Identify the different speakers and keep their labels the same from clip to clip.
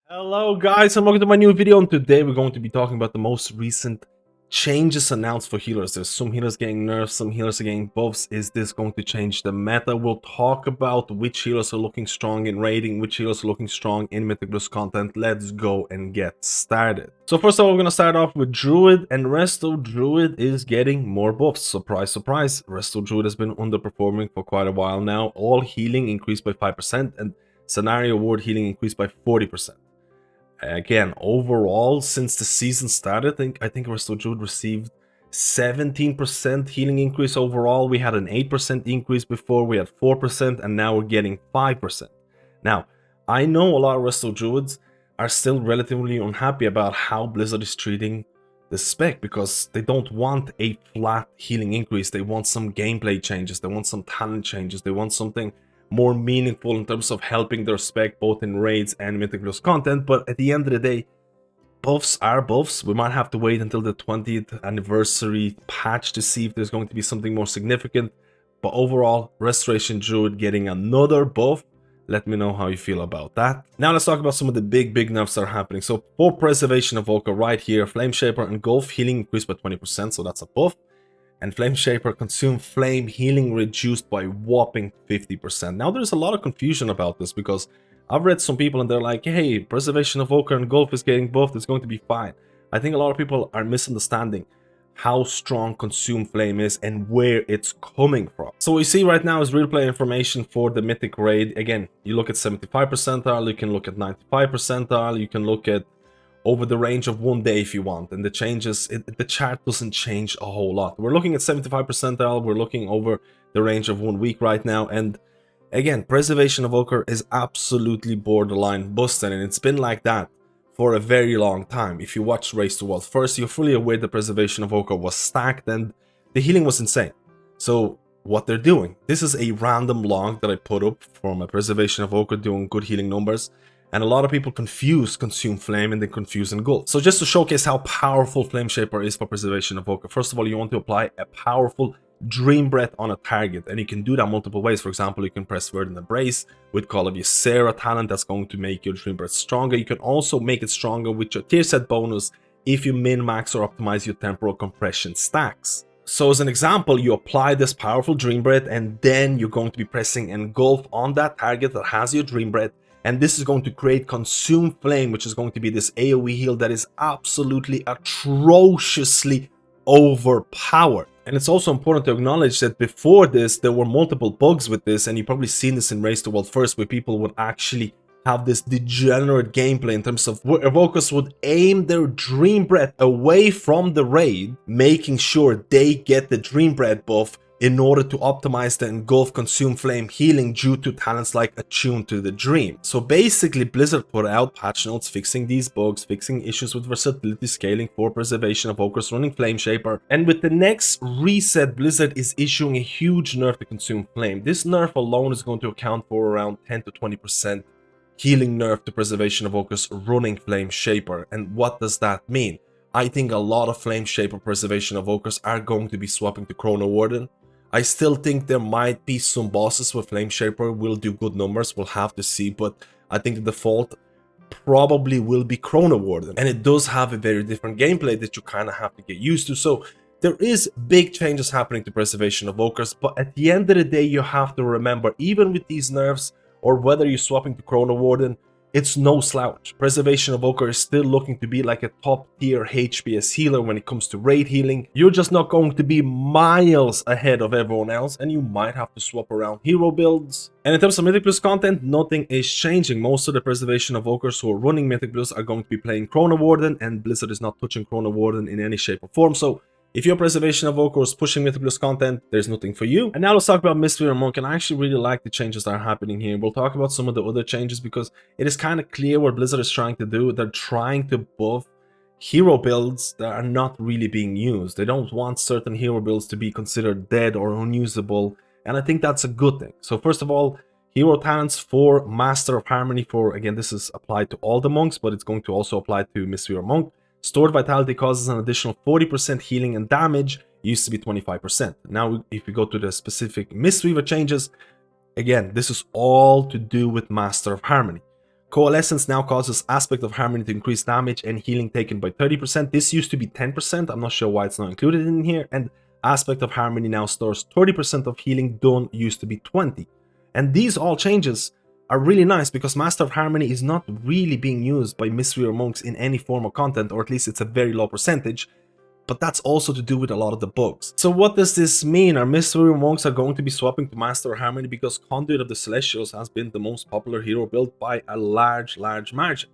Speaker 1: Hello guys and welcome to my new video, and today we're going to be talking about the most recent changes announced for healers. There's some healers getting nerfs, some healers are getting buffs. Is this going to change the meta? We'll talk about which healers are looking strong in raiding, which healers are looking strong in Mythic Plus content. Let's go and get started. So first of all, we're going to start off with Druid, and Resto Druid is getting more buffs. Surprise, surprise. Resto Druid has been underperforming for quite a while now. All healing increased by 5% and scenario ward healing increased by 40%. Again, overall, since the season started, I think Resto Druid received 17% healing increase overall. We had an 8% increase before, we had 4%, and now we're getting 5%. Now, I know a lot of Resto Druids are still relatively unhappy about how Blizzard is treating the spec, because they don't want a flat healing increase. They want some gameplay changes, they want some talent changes, they want something more meaningful in terms of helping their spec both in raids and Mythic Plus content. But at the end of the day, buffs are buffs. We might have to wait until the 20th anniversary patch to see if there's going to be something more significant. But overall, Restoration Druid getting another buff. Let me know how you feel about that. Now let's talk about some of the big nerfs that are happening. So for Preservation Evoker right here, Flame Shaper and Engulf healing increased by 20%, so that's a buff. And Flame Shaper Consume Flame healing reduced by whopping 50%. Now there's a lot of confusion about this, because I've read some people and they're like, hey, Preservation Evoker and Engulf is getting buffed, it's going to be fine. I think a lot of people are misunderstanding how strong Consume Flame is and where it's coming from. So what you see right now is real play information for the Mythic Raid. Again, you look at 75 percentile, you can look at 95 percentile, you can look at over the range of 1 day if you want, and the changes, the chart doesn't change a whole lot. We're looking at 75 percentile, we're looking over the range of 1 week right now, and again, Preservation Evoker is absolutely borderline busted, and it's been like that for a very long time. If you watch Race to World First, you're fully aware the Preservation Evoker was stacked and the healing was insane. So what they're doing, this is a random log that I put up from a Preservation Evoker doing good healing numbers. And a lot of people confuse Consume Flame and then confuse Engulf. So just to showcase how powerful Flame Shaper is for Preservation Evoker, first of all, you want to apply a powerful Dream Breath on a target. And you can do that multiple ways. For example, you can press Verdant Embrace with Call of Ysera talent. That's going to make your Dream Breath stronger. You can also make it stronger with your tier set bonus if you min-max or optimize your temporal compression stacks. So as an example, you apply this powerful Dream Breath, and then you're going to be pressing Engulf on that target that has your Dream Breath. And this is going to create Consume Flame, which is going to be this AoE heal that is absolutely atrociously overpowered. And it's also important to acknowledge that before this, there were multiple bugs with this, and you've probably seen this in Race to World First, where people would actually have this degenerate gameplay in terms of where Evokers would aim their Dream Breath away from the raid, making sure they get the Dream Breath buff in order to optimize the Engulf Consume Flame healing due to talents like Attuned to the Dream. So basically, Blizzard put out patch notes fixing these bugs, fixing issues with versatility scaling for Preservation Evokers running Flame Shaper. And with the next reset, Blizzard is issuing a huge nerf to Consume Flame. This nerf alone is going to account for around 10 to 20% healing nerf to Preservation Evokers running Flame Shaper. And what does that mean? I think a lot of Flame Shaper Preservation Evokers are going to be swapping to Chrono Warden. I still think there might be some bosses where Flame Shaper will do good numbers, we'll have to see, but I think the default probably will be Chrono Warden, and it does have a very different gameplay that you kind of have to get used to. So there is big changes happening to Preservation Evokers, but at the end of the day, you have to remember, even with these nerfs, or whether you're swapping to Chrono Warden, it's no slouch. Preservation Evoker is still looking to be like a top tier HPS healer when it comes to raid healing. You're just not going to be miles ahead of everyone else, and you might have to swap around hero builds. And in terms of Mythic Plus content, nothing is changing. Most of the Preservation Evokers who are running Mythic Plus are going to be playing Chrono Warden, and Blizzard is not touching Chrono Warden in any shape or form. So if your Preservation Evoker is pushing Mythic Plus content, there's nothing for you. And now let's talk about Mistweaver Monk, and I actually really like the changes that are happening here. We'll talk about some of the other changes because it is kind of clear what Blizzard is trying to do. They're trying to buff hero builds that are not really being used. They don't want certain hero builds to be considered dead or unusable, and I think that's a good thing. So first of all, hero talents for Master of Harmony for, again, this is applied to all the monks, but it's going to also apply to Mistweaver Monk. Stored Vitality causes an additional 40% healing and damage, used to be 25%. Now, if we go to the specific Mistweaver changes, again, this is all to do with Master of Harmony. Coalescence now causes Aspect of Harmony to increase damage and healing taken by 30%. This used to be 10%, I'm not sure why it's not included in here. And Aspect of Harmony now stores 30% of healing done, used to be 20. And these all changes are really nice because Master of Harmony is not really being used by Mistweaver Monks in any form of content, or at least it's a very low percentage. But that's also to do with a lot of the bugs. So what does this mean? Our Mistweaver Monks are going to be swapping to Master of Harmony because Conduit of the Celestials has been the most popular hero build by a large margin.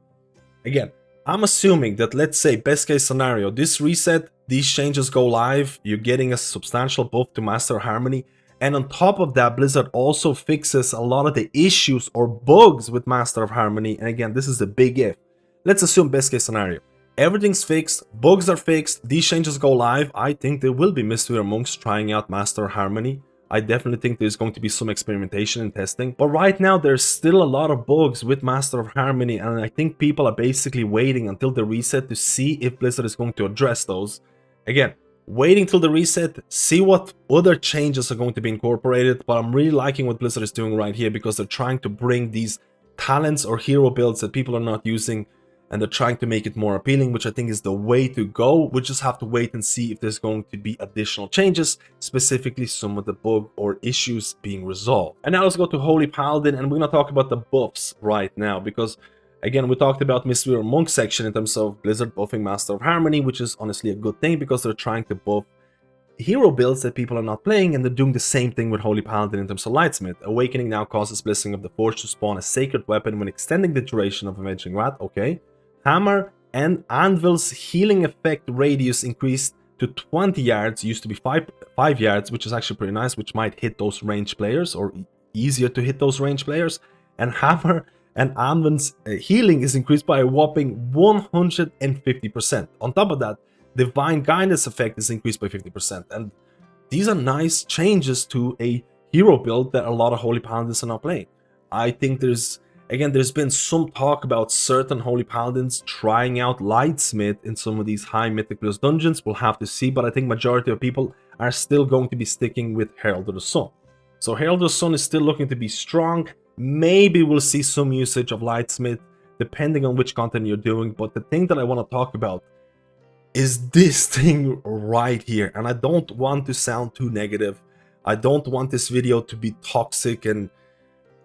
Speaker 1: Again, I'm assuming that, let's say, best case scenario, this reset, these changes go live, you're getting a substantial buff to Master of Harmony, and on top of that, Blizzard also fixes a lot of the issues or bugs with Master of Harmony, and again, this is a big if. Let's assume best case scenario. Everything's fixed, bugs are fixed, these changes go live. I think there will be Mistweaver Monks trying out Master of Harmony. I definitely think there's going to be some experimentation and testing. But right now, there's still a lot of bugs with Master of Harmony, and I think people are basically waiting until the reset to see if Blizzard is going to address those. Again, waiting till the reset, see what other changes are going to be incorporated. But I'm really liking what Blizzard is doing right here because they're trying to bring these talents or hero builds that people are not using, and they're trying to make it more appealing, which I think is the way to go. We just have to wait and see if there's going to be additional changes, specifically some of the bug or issues being resolved. And now let's go to Holy Paladin, and we're going to talk about the buffs right now, because again, we talked about Mistweaver Monk section in terms of Blizzard buffing Master of Harmony, which is honestly a good thing because they're trying to buff hero builds that people are not playing, and they're doing the same thing with Holy Paladin in terms of Lightsmith. Awakening now causes Blessing of the Forge to spawn a sacred weapon when extending the duration of Avenging Wrath. Okay. Hammer and Anvil's healing effect radius increased to 20 yards, used to be 5 yards, which is actually pretty nice, which might hit those range players, or easier to hit those range players. And Hammer and Anvil's healing is increased by a whopping 150%. On top of that, Divine Guidance effect is increased by 50%. And these are nice changes to a hero build that a lot of Holy Paladins are not playing. I think there's been some talk about certain Holy Paladins trying out Lightsmith in some of these high Mythic Plus dungeons. We'll have to see, but I think majority of people are still going to be sticking with Herald of the Sun. So Herald of the Sun is still looking to be strong. Maybe we'll see some usage of Lightsmith, depending on which content you're doing. But the thing that I want to talk about is this thing right here. And I don't want to sound too negative. I don't want this video to be toxic, and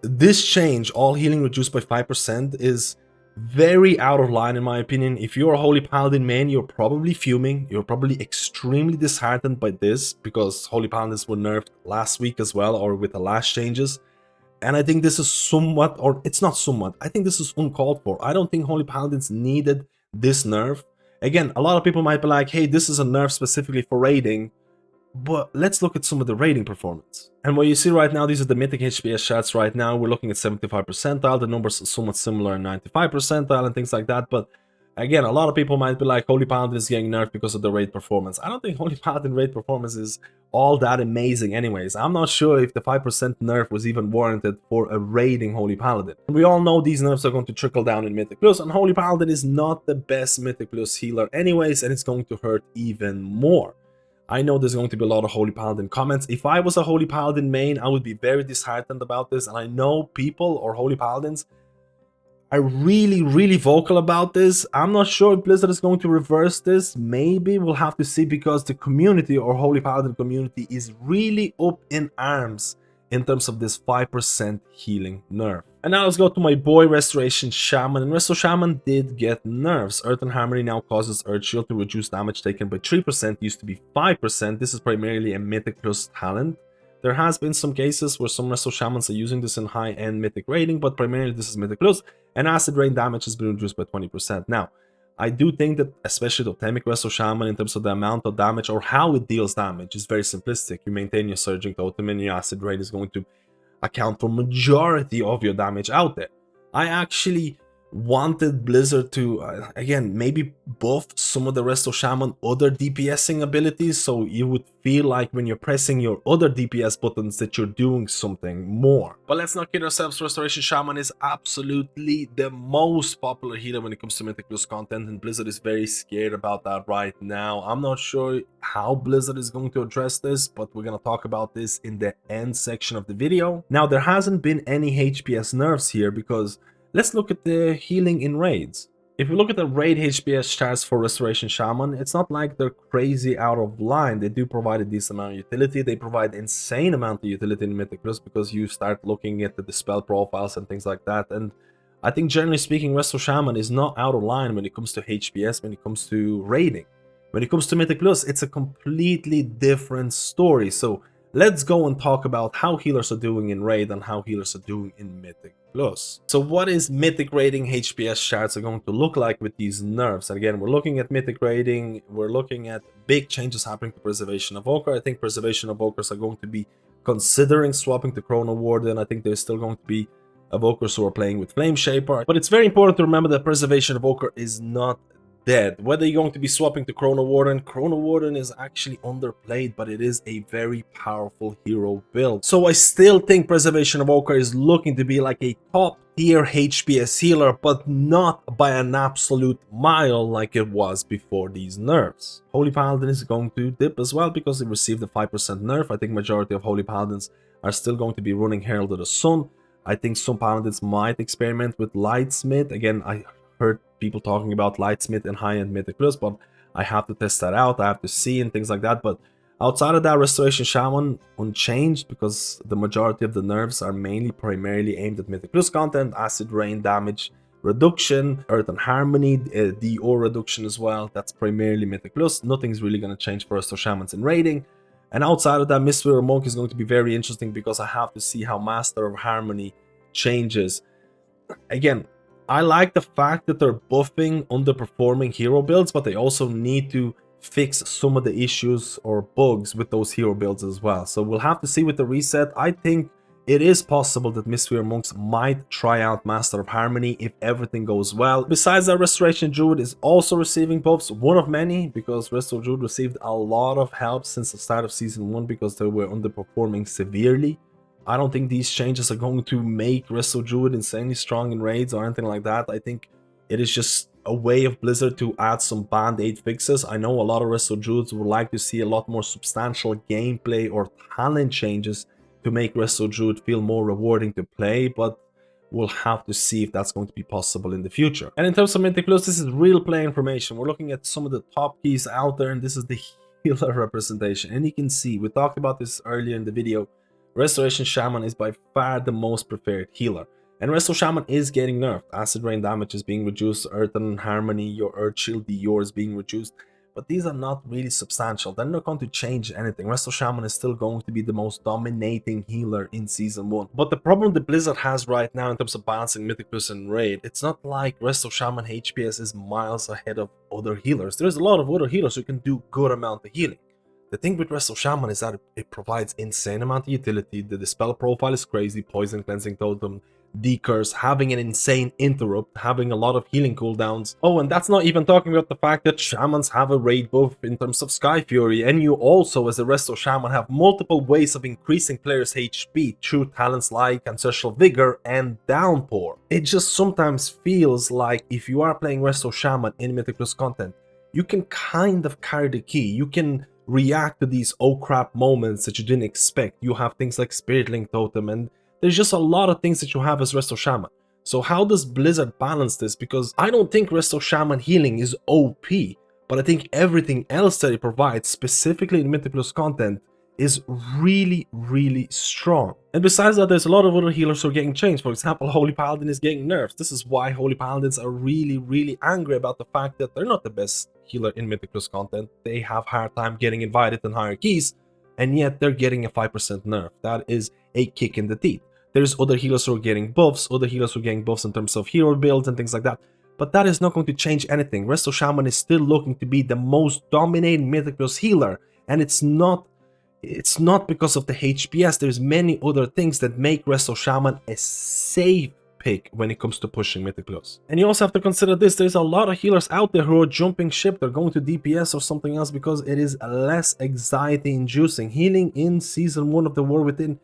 Speaker 1: this change, all healing reduced by 5%, is very out of line in my opinion. If you're a Holy Paladin main, you're probably fuming. You're probably extremely disheartened by this because Holy Paladins were nerfed last week as well, or with the last changes. And I think this is somewhat, or it's not somewhat, I think this is uncalled for. I don't think Holy Paladins needed this nerf. Again, a lot of people might be like, hey, this is a nerf specifically for raiding. But let's look at some of the rating performance. And what you see right now, these are the Mythic HPS charts right now. We're looking at 75 percentile. The numbers are somewhat similar in 95 percentile and things like that. But again, a lot of people might be like, Holy Paladin is getting nerfed because of the raid performance. I don't think Holy Paladin raid performance is all that amazing anyways. I'm not sure if the 5% nerf was even warranted for a raiding Holy Paladin. We all know these nerfs are going to trickle down in Mythic Plus, and Holy Paladin is not the best Mythic Plus healer anyways, and it's going to hurt even more. I know there's going to be a lot of Holy Paladin comments. If I was a Holy Paladin main, I would be very disheartened about this. And I know people or Holy Paladins are really vocal about this. I'm not sure if Blizzard is going to reverse this. Maybe we'll have to see, because the community or Holy Paladin community is really up in arms in terms of this 5% healing nerf. And now let's go to my boy Resto Shaman. And Resto Shaman did get nerfs. Earth and Harmony now causes Earth Shield to reduce damage taken by 3%, used to be 5%. This is primarily a Mythic Plus talent. There has been some cases where some Resto Shamans are using this in high-end Mythic rating, but primarily this is Mythic Plus, and Acid Rain damage has been reduced by 20%. Now, I do think that especially the Totemic Resto Shaman, in terms of the amount of damage or how it deals damage, is very simplistic. You maintain your Surging Totem and your Acid Rain is going to account for majority of your damage out there. I actually wanted Blizzard to, again, maybe buff some of the Resto Shaman other DPSing abilities, so you would feel like when you're pressing your other DPS buttons that you're doing something more. But let's not kid ourselves, Restoration Shaman is absolutely the most popular healer when it comes to Mythic Plus content, and Blizzard is very scared about that right now. I'm not sure how Blizzard is going to address this, but we're going to talk about this in the end section of the video. Now, there hasn't been any HPS nerfs here because, let's look at the healing in raids. If you look at the raid HPS charts for Restoration Shaman, it's not like they're crazy out of line. They do provide a decent amount of utility. They provide insane amount of utility in Mythic Plus because you start looking at the dispel profiles and things like that. And I think generally speaking, Resto Shaman is not out of line when it comes to HPS, when it comes to raiding. When it comes to Mythic Plus, it's a completely different story. So let's go and talk about how healers are doing in raid and how healers are doing in Mythic Plus. So what is Mythic raiding HPS charts are going to look like with these nerfs? And again, we're looking at Mythic raiding, we're looking at big changes happening to Preservation of Evoker. I think Preservation of Evokers are going to be considering swapping to Chrono Warden. I think there's still going to be Evokers who are playing with Flame Shaper. But it's very important to remember that Preservation of Evoker is not dead. Whether you're going to be swapping to Chrono Warden is actually underplayed, but it is a very powerful hero build. So I still think Preservation of Evoker is looking to be like a top tier HPS healer, but not by an absolute mile like it was before these nerfs. Holy Paladin is going to dip as well because it received a 5% nerf. I think majority of Holy Paladins are still going to be running Herald of the Sun. I think some Paladins might experiment with Lightsmith. Again, I heard people talking about Lightsmith and high-end Mythic Plus, but I have to test that out. I have to see and things like that. But outside of that, Restoration Shaman unchanged because the majority of the nerfs are primarily aimed at Mythic Plus content, Acid Rain damage reduction, Earth and Harmony, DO reduction as well. That's primarily Mythic Plus. Nothing's really going to change for Resto Shamans in raiding. And outside of that, Mistweaver Monk is going to be very interesting because I have to see how Master of Harmony changes. Again, I like the fact that they're buffing underperforming hero builds, but they also need to fix some of the issues or bugs with those hero builds as well. So we'll have to see with the reset. I think it is possible that Mistweaver Monks might try out Master of Harmony if everything goes well. Besides that, Restoration Druid is also receiving buffs, one of many, because Resto Druid received a lot of help since the start of Season 1 because they were underperforming severely. I don't think these changes are going to make Resto Druid insanely strong in raids or anything like that. I think it is just a way of Blizzard to add some band-aid fixes. I know a lot of Resto Druids would like to see a lot more substantial gameplay or talent changes to make Resto Druid feel more rewarding to play, but we'll have to see if that's going to be possible in the future. And in terms of Mythic Plus, this is real play information. We're looking at some of the top keys out there, and this is the healer representation. And you can see, we talked about this earlier in the video, Restoration Shaman is by far the most preferred healer. And Resto Shaman is getting nerfed. Acid Rain damage is being reduced, Earth and Harmony, your Earth Shield DO is being reduced. But these are not really substantial. They're not going to change anything. Resto Shaman is still going to be the most dominating healer in Season 1. But the problem that Blizzard has right now in terms of balancing Mythic Plus and Raid, it's not like Resto Shaman HPS is miles ahead of other healers. There's a lot of other healers who can do good amount of healing. The thing with Resto Shaman is that it provides insane amount of utility. The dispel profile is crazy, Poison Cleansing Totem, Decurse, having an insane interrupt, having a lot of healing cooldowns. Oh, and that's not even talking about the fact that Shamans have a raid buff in terms of Sky Fury, and you also, as a Resto Shaman, have multiple ways of increasing players' HP through talents like Ancestral Vigor and Downpour. It just sometimes feels like if you are playing Resto Shaman in Mythic Plus content, you can kind of carry the key. You can react to these oh crap moments that you didn't expect. You have things like Spirit Link Totem, and there's just a lot of things that you have as Resto Shaman. So how does Blizzard balance this? Because I don't think Resto Shaman healing is OP, but I think everything else that it provides, specifically in Mythic Plus content, is really, really strong. And besides that, there's a lot of other healers who are getting changed. For example, Holy Paladin is getting nerfed. This is why Holy Paladins are really, really angry about the fact that they're not the best healer in Mythic Plus content. They have a hard time getting invited in higher keys, and yet they're getting a 5% nerf. That is a kick in the teeth. There's other healers who are getting buffs, other healers who are getting buffs in terms of hero builds and things like that. But that is not going to change anything. Resto Shaman is still looking to be the most dominating Mythic Plus healer, and it's not because of the HPS. There's many other things that make Resto Shaman a safe pick when it comes to pushing Mythic Plus. And you also have to consider this, there's a lot of healers out there who are jumping ship, they're going to DPS or something else because it is less anxiety inducing. Healing in Season 1 of the War Within,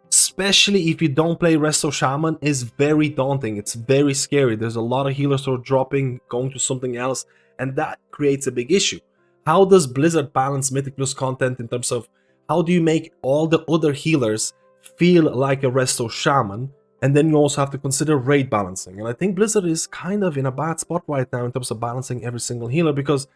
Speaker 1: especially if you don't play Resto Shaman, is very daunting. It's very scary. There's a lot of healers who are dropping, going to something else, and that creates a big issue. How does Blizzard balance Mythic Plus content in terms of how do you make all the other healers feel like a Resto Shaman And then you also have to consider raid balancing. And I think Blizzard is kind of in a bad spot right now in terms of balancing every single healer, because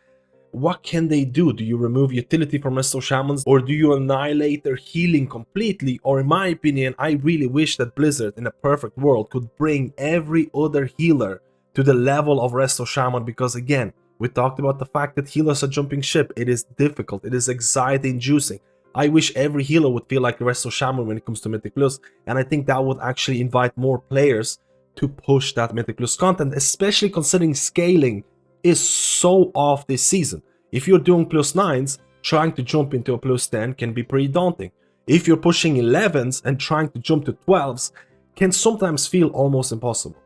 Speaker 1: what can they do? Do you remove utility from Resto Shamans, or do you annihilate their healing completely? Or in my opinion, I really wish that Blizzard in a perfect world could bring every other healer to the level of Resto Shaman, because again, we talked about the fact that healers are jumping ship. It is difficult, it is anxiety inducing. I wish every healer would feel like Resto Shaman when it comes to Mythic Plus, and I think that would actually invite more players to push that Mythic Plus content, especially considering scaling is so off this season. If you're doing +9s, trying to jump into a +10 can be pretty daunting. If you're pushing 11s and trying to jump to 12s can sometimes feel almost impossible.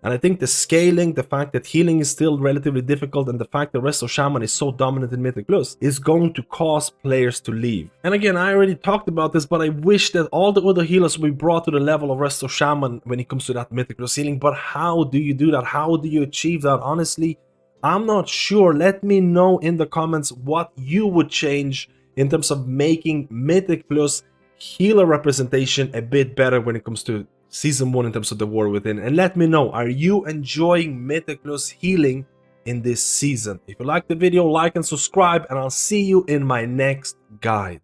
Speaker 1: And I think the scaling, the fact that healing is still relatively difficult, and the fact that Resto Shaman is so dominant in Mythic Plus is going to cause players to leave. And again, I already talked about this, but I wish that all the other healers would be brought to the level of Resto Shaman when it comes to that Mythic Plus healing. But how do you do that? How do you achieve that? Honestly, I'm not sure. Let me know in the comments what you would change in terms of making Mythic Plus healer representation a bit better when it comes to Season 1 in terms of the War Within. And let me know, are you enjoying Mythic Plus healing in this season? If you liked the video, like and subscribe, and I'll see you in my next guide.